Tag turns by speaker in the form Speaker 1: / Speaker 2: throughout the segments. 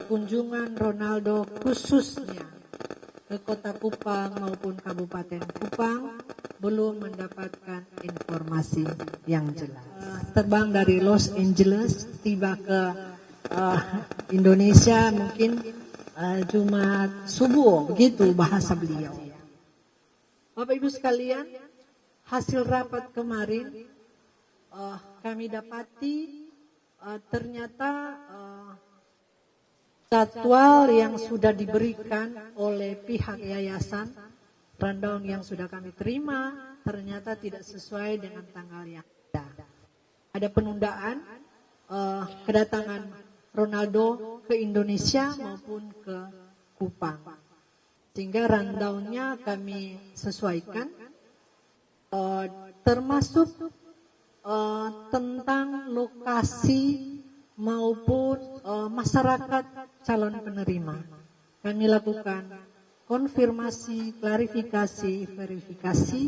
Speaker 1: kunjungan Ronaldo khususnya ke Kota Kupang maupun Kabupaten Kupang belum mendapatkan informasi yang jelas. Terbang dari Los Angeles tiba ke Indonesia mungkin Jumat subuh, begitu bahasa beliau. Bapak Ibu sekalian, hasil rapat kemarin kami dapati ternyata jadwal yang sudah diberikan oleh pihak yayasan rundown yang sudah kami terima ternyata tidak sesuai dengan tanggal yang ada. Ada penundaan kedatangan Ronaldo ke Indonesia maupun ke Kupang. Sehingga rundownnya kami sesuaikan termasuk tentang lokasi maupun masyarakat calon penerima. Kami lakukan konfirmasi, klarifikasi, verifikasi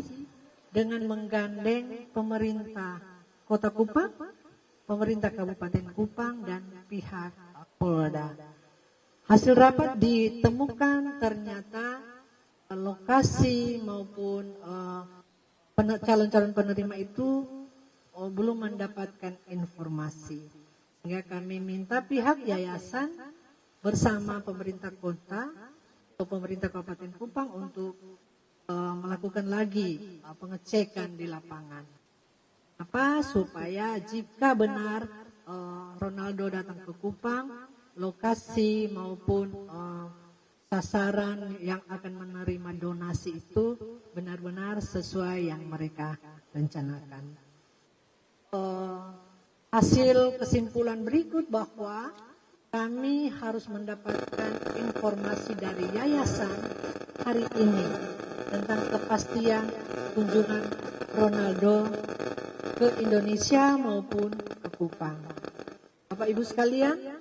Speaker 1: dengan menggandeng pemerintah Kota Kupang, pemerintah Kabupaten Kupang, dan pihak Polda. Hasil rapat ditemukan ternyata lokasi maupun calon-calon penerima itu belum mendapatkan informasi. Sehingga kami minta pihak yayasan bersama pemerintah kota atau pemerintah Kabupaten Kupang untuk melakukan lagi pengecekan di lapangan. Supaya jika benar Ronaldo datang ke Kupang, lokasi maupun sasaran yang akan menerima donasi itu benar-benar sesuai yang mereka rencanakan. Hasil kesimpulan berikut bahwa kami harus mendapatkan informasi dari yayasan hari ini tentang kepastian kunjungan Ronaldo ke Indonesia maupun ke Kupang. Bapak Ibu sekalian,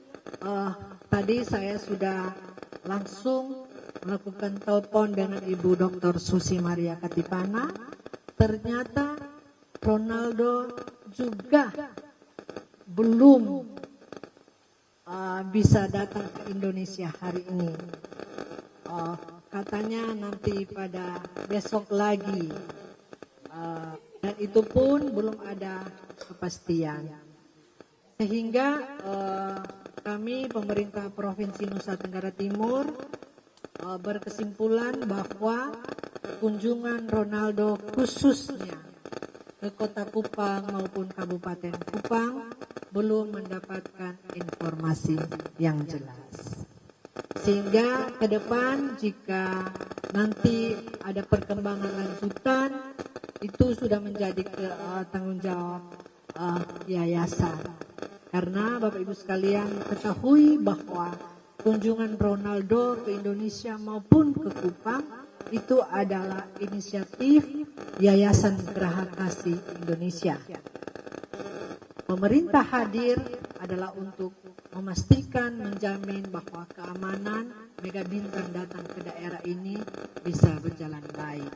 Speaker 1: tadi saya sudah langsung melakukan telepon dengan Ibu Dr. Susi Maria Katipana. Ternyata Ronaldo juga belum bisa datang ke Indonesia hari ini. Katanya nanti pada besok lagi, dan itu pun belum ada kepastian. Sehingga kami pemerintah Provinsi Nusa Tenggara Timur berkesimpulan bahwa kunjungan Ronaldo khususnya ke Kota Kupang maupun Kabupaten Kupang belum mendapatkan informasi yang jelas. Sehingga ke depan jika nanti ada perkembangan lanjutan, itu sudah menjadi tanggung jawab yayasan. Karena Bapak Ibu sekalian ketahui bahwa kunjungan Ronaldo ke Indonesia maupun ke Kupang itu adalah inisiatif Yayasan Geraha Kasih Indonesia. Pemerintah hadir adalah untuk memastikan, menjamin bahwa keamanan Mega Bintang datang ke daerah ini bisa berjalan baik.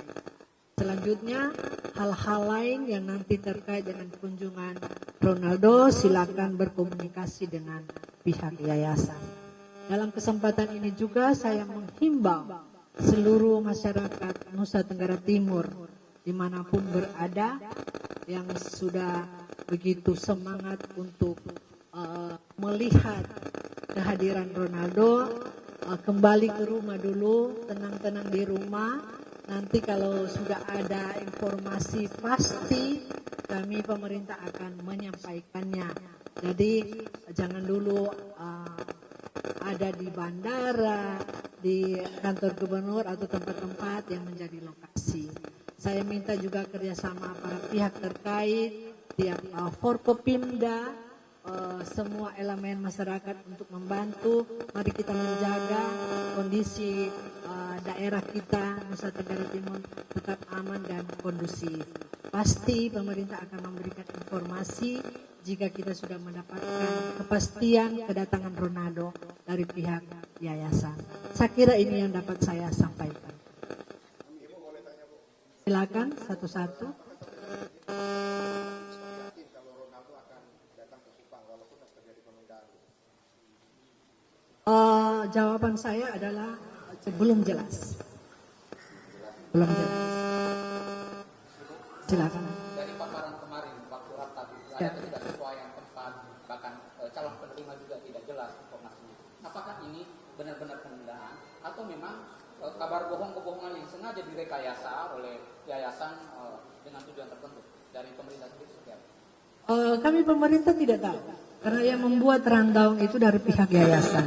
Speaker 1: Selanjutnya, hal-hal lain yang nanti terkait dengan kunjungan Ronaldo silakan berkomunikasi dengan pihak yayasan. Dalam kesempatan ini juga saya menghimbau seluruh masyarakat Nusa Tenggara Timur dimanapun berada yang sudah begitu semangat untuk melihat kehadiran Ronaldo, kembali ke rumah dulu, tenang-tenang di rumah. Nanti kalau sudah ada informasi pasti kami pemerintah akan menyampaikannya. Jadi jangan dulu ada di bandara, di kantor gubernur atau tempat-tempat yang menjadi lokasi. Saya minta juga kerjasama para pihak terkait, tiap Forkopimda, semua elemen masyarakat untuk membantu. Mari kita menjaga kondisi daerah kita Nusa Tenggara Timur tetap aman dan kondusif. Pasti pemerintah akan memberikan informasi jika kita sudah mendapatkan kepastian kedatangan Ronaldo dari pihak yayasan. Saya kira ini yang dapat saya sampaikan. Silakan satu-satu. jawaban saya adalah belum jelas. Belum jelas. Silakan.
Speaker 2: Dari paparan kemarin waktu rapat ada ketidaksesuaian tempat, bahkan calon penerima juga tidak jelas informasinya. Apakah ini benar-benar penundaan atau memang kabar bohong-kebohongan yang sengaja direkayasa oleh yayasan dengan tujuan tertentu dari pemerintah sendiri seperti apa?
Speaker 1: Kami pemerintah tidak tahu karena yang membuat rundown itu dari pihak yayasan.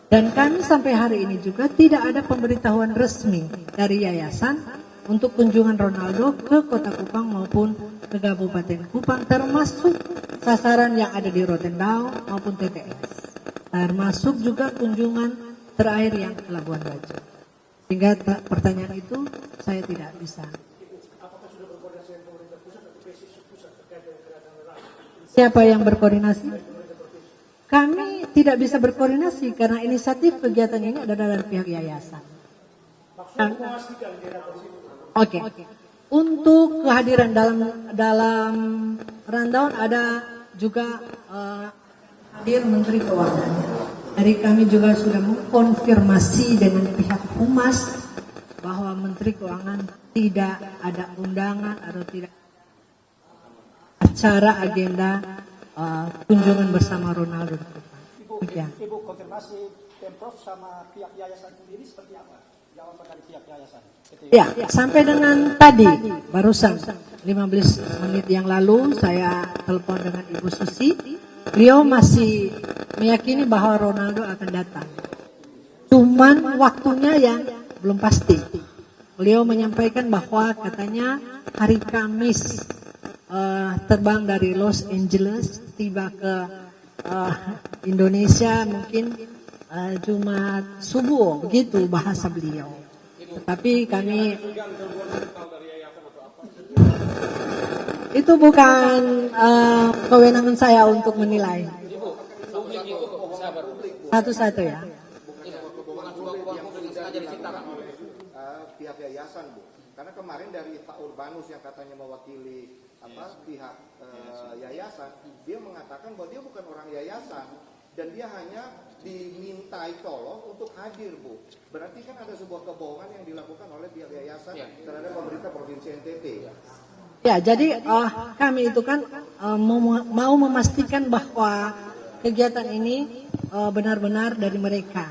Speaker 1: Dan kami sampai hari ini juga tidak ada pemberitahuan resmi dari yayasan untuk kunjungan Ronaldo ke Kota Kupang maupun ke Kabupaten Kupang, termasuk sasaran yang ada di Rotendao maupun TTS, termasuk juga kunjungan terakhir yang ke Labuan Bajo. Sehingga pertanyaan itu saya tidak bisa. Siapa yang berkoordinasi? Kami tidak bisa berkoordinasi karena inisiatif kegiatan ini adalah dari pihak yayasan. Oke. Untuk kehadiran dalam rundown ada juga hadir Menteri Keuangan. Dari kami juga sudah mengkonfirmasi dengan pihak Humas bahwa Menteri Keuangan tidak ada undangan atau tidak acara agenda kunjungan bersama Ronaldo.
Speaker 3: Ibu konfirmasi Pemprov sama pihak yayasan sendiri seperti apa? Jawaban dari pihak yayasan.
Speaker 1: Ya, sampai dengan tadi barusan 15 menit yang lalu saya telepon dengan Ibu Susi. Beliau masih meyakini bahwa Ronaldo akan datang. Cuman waktunya yang belum pasti. Beliau menyampaikan bahwa katanya hari Kamis terbang dari Los Angeles tiba ke Indonesia mungkin Jumat subuh, begitu bahasa beliau. Tetapi kami itu bukan kewenangan saya untuk menilai. Satu-satu ya.
Speaker 4: Pihak yayasan, Bu. Karena kemarin dari Pak Urbanus yang katanya mewakili pihak yayasan, dia mengatakan bahwa dia bukan orang yayasan dan dia hanya dimintai tolong untuk hadir, Bu. Berarti kan ada sebuah kebohongan yang dilakukan oleh pihak yayasan terhadap pemerintah Provinsi NTT.
Speaker 1: Ya, jadi kami itu kan mau memastikan bahwa kegiatan ini benar-benar dari mereka.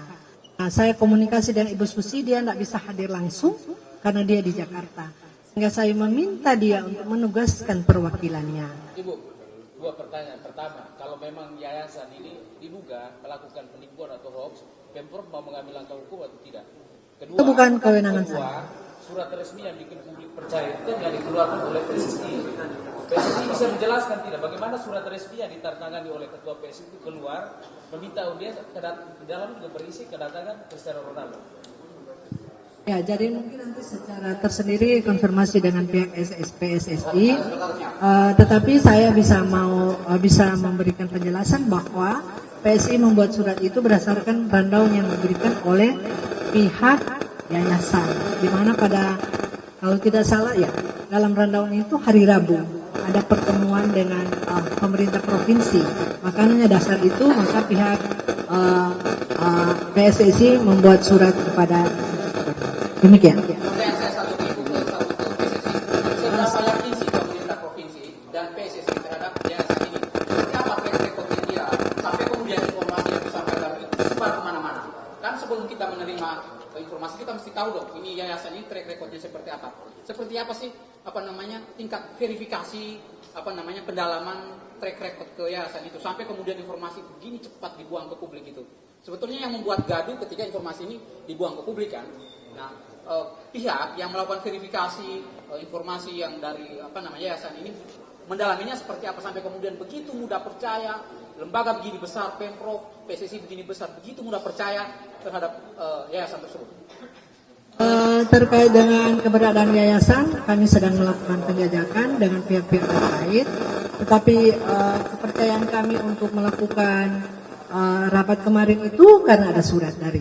Speaker 1: Nah, saya komunikasi dengan Ibu Susi, dia tidak bisa hadir langsung karena dia di Jakarta. Sehingga saya meminta dia untuk menugaskan perwakilannya.
Speaker 2: Ibu, dua pertanyaan. Pertama, kalau memang yayasan ini diduga melakukan penipuan atau hoax, Pemprov mau mengambil langkah hukum atau tidak? Kedua,
Speaker 1: itu bukan kewenangan saya.
Speaker 2: Surat resmi yang bikin publik percaya itu yang dikeluarkan oleh PSSI. PSSI bisa menjelaskan tidak bagaimana surat resmi yang ditandatangani oleh Ketua PSSI itu keluar meminta audiens, di dalam juga berisi kedatangan Cristiano Ronaldo.
Speaker 1: Ya, jadi mungkin nanti secara tersendiri konfirmasi dengan pihak PSSI, tetapi saya bisa memberikan penjelasan bahwa PSSI membuat surat itu berdasarkan rundown yang diberikan oleh pihak yayasan, di mana pada kalau tidak salah ya dalam rundown itu hari Rabu ada pertemuan dengan pemerintah provinsi, makanya dasar itu maka pihak PSSI membuat surat kepada demikian.
Speaker 2: Pertanyaan saya satu ke Ibu, satu ke PSSI. Seberapa yakin sih pemerintah provinsi dan PSSI terhadap yayasan ini? Seperti apa track-recordnya dia sampai kemudian informasi yang disampaikan itu disebar kemana-mana? Kan sebelum kita menerima informasi kita mesti tahu dong ini yayasan ini track recordnya seperti apa? Seperti apa sih tingkat verifikasi pendalaman track record ke yayasan itu sampai kemudian informasi begini cepat dibuang ke publik itu. Sebetulnya yang membuat gaduh ketika informasi ini dibuang ke publik kan. Nah, pihak yang melakukan verifikasi informasi yang dari yayasan ini mendalaminya seperti apa sampai kemudian begitu mudah percaya lembaga begini besar, Pemprov, PSSI begini besar, begitu mudah percaya terhadap yayasan tersebut.
Speaker 1: Terkait dengan keberadaan yayasan, kami sedang melakukan penjajakan dengan pihak-pihak terkait. Tetapi kepercayaan kami untuk melakukan rapat kemarin itu karena ada surat dari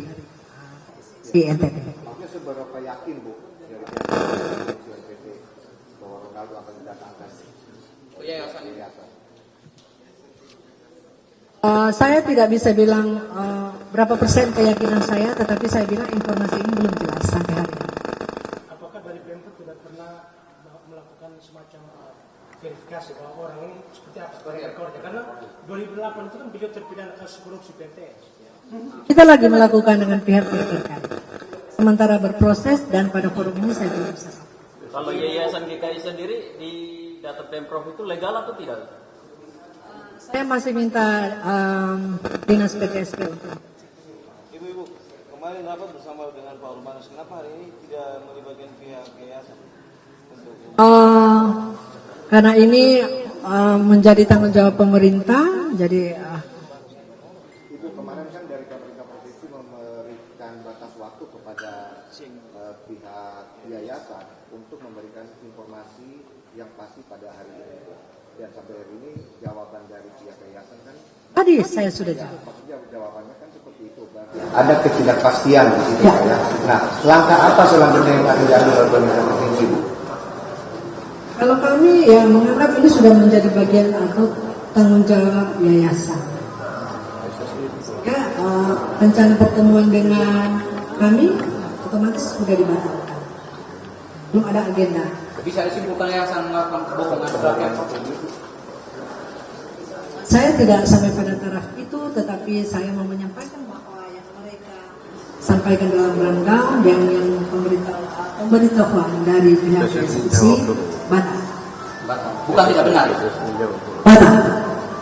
Speaker 1: NTT.
Speaker 4: Maksudnya seberapa yakin, Bu, dari pihak NTT bahwa Ronaldo akan didatangkan?
Speaker 2: Yayasan ini.
Speaker 1: Saya tidak bisa bilang berapa persen keyakinan saya, tetapi saya bilang informasi ini belum jelas sampai hari ini.
Speaker 3: Apakah dari Pemkot tidak pernah melakukan semacam verifikasi bahwa orang ini seperti apa rekornya? Karena 2008 itu kan beliau terpidana kasus korupsi PTS.
Speaker 1: Kita lagi melakukan dengan pihak-pihak terkait. Sementara berproses dan pada forum ini saya belum bisa.
Speaker 5: Kalau Yayasan GKI sendiri di data Pemprov itu legal atau tidak?
Speaker 1: Saya masih minta dinas PTSP untuk.
Speaker 6: Ibu-ibu, kemarin rapat bersama dengan Pak Urbanus. Kenapa hari ini tidak melibatkan pihak yayasan?
Speaker 1: Karena ini menjadi tanggung jawab pemerintah, jadi
Speaker 4: Ibu, kemarin kan dari pemerintah provinsi memberikan batas waktu kepada pihak yayasan untuk memberikan informasi yang pasti pada hari ini. Dan sampai hari ini jawaban dari pihak yayasan kan
Speaker 1: tadi saya sudah jawab.
Speaker 4: maksudnya jawabannya kan seperti itu. Ada ketidakpastian di situ ya. Nah, langkah apa selanjutnya yang akan diambil oleh pemerintah provinsi, Bu?
Speaker 1: Kalau kami ya menganggap ini sudah menjadi bagian atau tanggung jawab yayasan. Ya, rencana pertemuan dengan kami otomatis sudah dibatalkan. Belum ada agenda.
Speaker 2: Bisa disimpulkan yayasan melakukan kebohongan terhadap Pemprov.
Speaker 1: Saya tidak sampai pada taraf itu, tetapi saya mau menyampaikan bahwa yang mereka sampaikan dalam rundown yang pemberitahuan dari pihak institusi batal.
Speaker 2: Bukan tidak benar.
Speaker 1: Batal.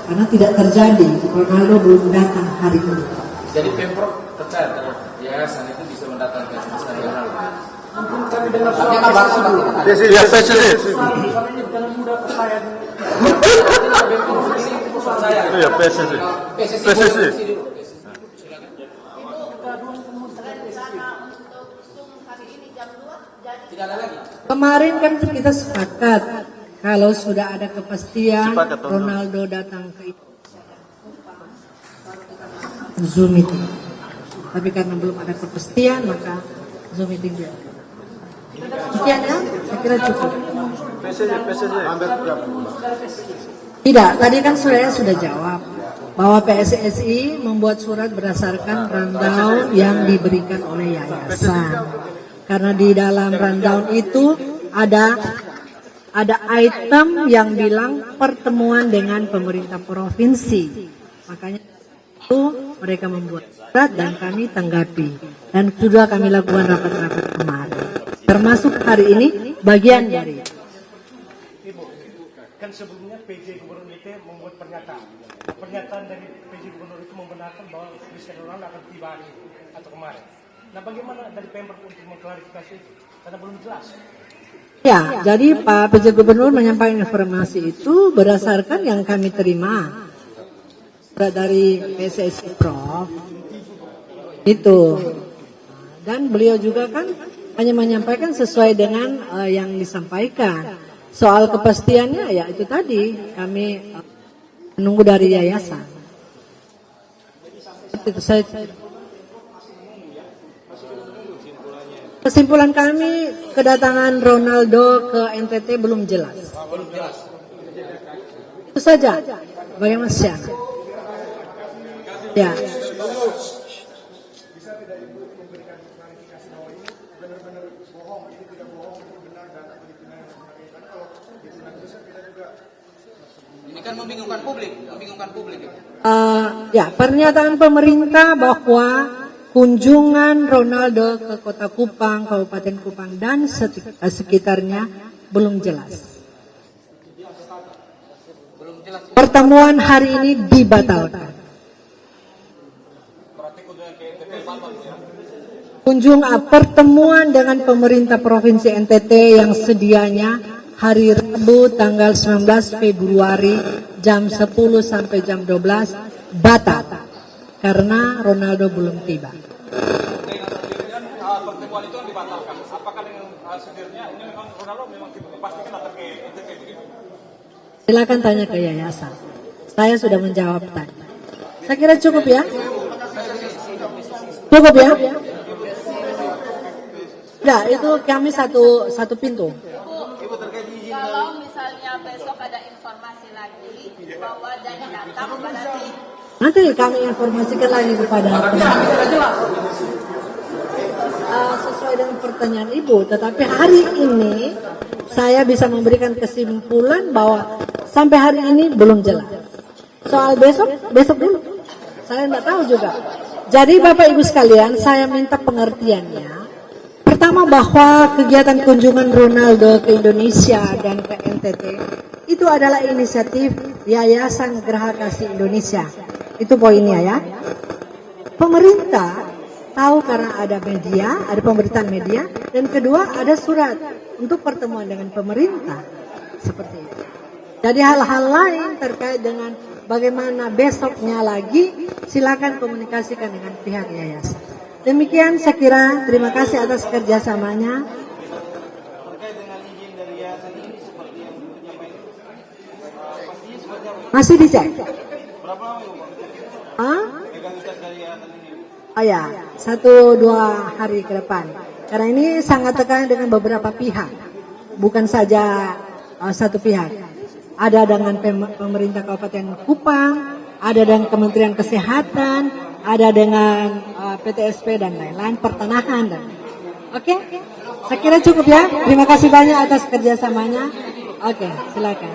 Speaker 1: Karena tidak terjadi, Ronaldo belum datang hari ini.
Speaker 2: Jadi Pemprov percaya kalau yayasan itu bisa mendatangkan sebesar Ronaldo.
Speaker 3: Kami dengar soal
Speaker 2: Artinya kabar seperti itu.
Speaker 3: kami ini dalam muda percaya
Speaker 5: Ya PSSI.
Speaker 2: PSSI dulu. Tidak ada lagi.
Speaker 1: Kemarin kan kita sepakat kalau sudah ada kepastian Ronaldo datang ke Zoom meeting. Tapi karena belum ada kepastian maka Zoom meeting dia. Sekian ya, saya kira cukup. Tidak, tadi kan saya sudah jawab bahwa PSSI membuat surat berdasarkan rundown yang diberikan oleh yayasan. Karena di dalam rundown itu ada item yang bilang pertemuan dengan pemerintah provinsi. Makanya itu mereka membuat surat dan kami tanggapi. Dan sudah kami lakukan rapat-rapat kemarin. Termasuk hari ini bagian dari.
Speaker 3: Ibu, kan sebelumnya PJ Gubernur itu membuat pernyataan. Pernyataan dari PJ Gubernur itu membenarkan bahwa Cristiano Ronaldo akan tiba hari ini atau kemarin. Nah, bagaimana dari Pemprov untuk mengklarifikasi itu? Karena belum jelas.
Speaker 1: Ya, jadi Pak PJ Gubernur menyampaikan informasi itu berdasarkan yang kami terima dari PSSI Prof. Itu. Dan beliau juga kan hanya menyampaikan sesuai dengan yang disampaikan. Soal kepastiannya ya itu tadi kami menunggu dari yayasan. Itu saya. Kesimpulan kami kedatangan Ronaldo ke NTT belum jelas. Itu saja. Bagaimana sih? Ya.
Speaker 2: Ini kan membingungkan publik.
Speaker 1: Ya, pernyataan pemerintah bahwa kunjungan Ronaldo ke Kota Kupang, Kabupaten Kupang dan sekitarnya belum jelas. Pertemuan hari ini dibatalkan. Pertemuan dengan pemerintah Provinsi NTT yang sedianya hari Rabu tanggal 19 Februari jam 10 sampai jam 12 batal karena Ronaldo belum tiba.
Speaker 6: Pertemuan itu dibatalkan. Apakah dengan sendirinya ini memang Ronaldo memang dipastikan datang ke NTT begitu?
Speaker 1: Silakan tanya ke yayasan. Saya sudah menjawab tadi. Saya kira cukup ya. Cukup ya. Ya, itu kami satu pintu.
Speaker 7: Kalau misalnya besok ada informasi lagi bahwa Dani datang, berarti
Speaker 1: Nanti kami informasikan lagi kepada sesuai dengan pertanyaan Ibu. Tetapi hari ini saya bisa memberikan kesimpulan bahwa sampai hari ini belum jelas. Soal besok dulu. Saya tidak tahu juga. Jadi Bapak Ibu sekalian, saya minta pengertiannya. Pertama, bahwa kegiatan kunjungan Ronaldo ke Indonesia dan ke NTT itu adalah inisiatif Yayasan Geraha Kasih Indonesia. Itu poinnya ya. Pemerintah tahu karena ada media, ada pemberitaan media, dan kedua ada surat untuk pertemuan dengan pemerintah. Seperti itu. Jadi hal-hal lain terkait dengan bagaimana besoknya lagi, silakan komunikasikan dengan pihak yayasan. Demikian saya kira, terima kasih atas kerjasamanya.
Speaker 6: Terkait dengan izin dari yayasan ini seperti yang menyampaikan, pastinya seperti apa?
Speaker 1: Masih dicek?
Speaker 6: Berapa lama Ibu?
Speaker 1: Hah?
Speaker 6: Legalitas dari yayasan ini?
Speaker 1: Oh ya, 1-2 hari ke depan. Karena ini sangat terkait dengan beberapa pihak, bukan saja satu pihak. Ada dengan pemerintah Kabupaten Kupang, ada dengan Kementerian Kesehatan, ada dengan PTSP dan lain-lain, pertanahan dan. Oke, saya kira cukup ya. Terima kasih banyak atas kerjasamanya. Oke, silakan.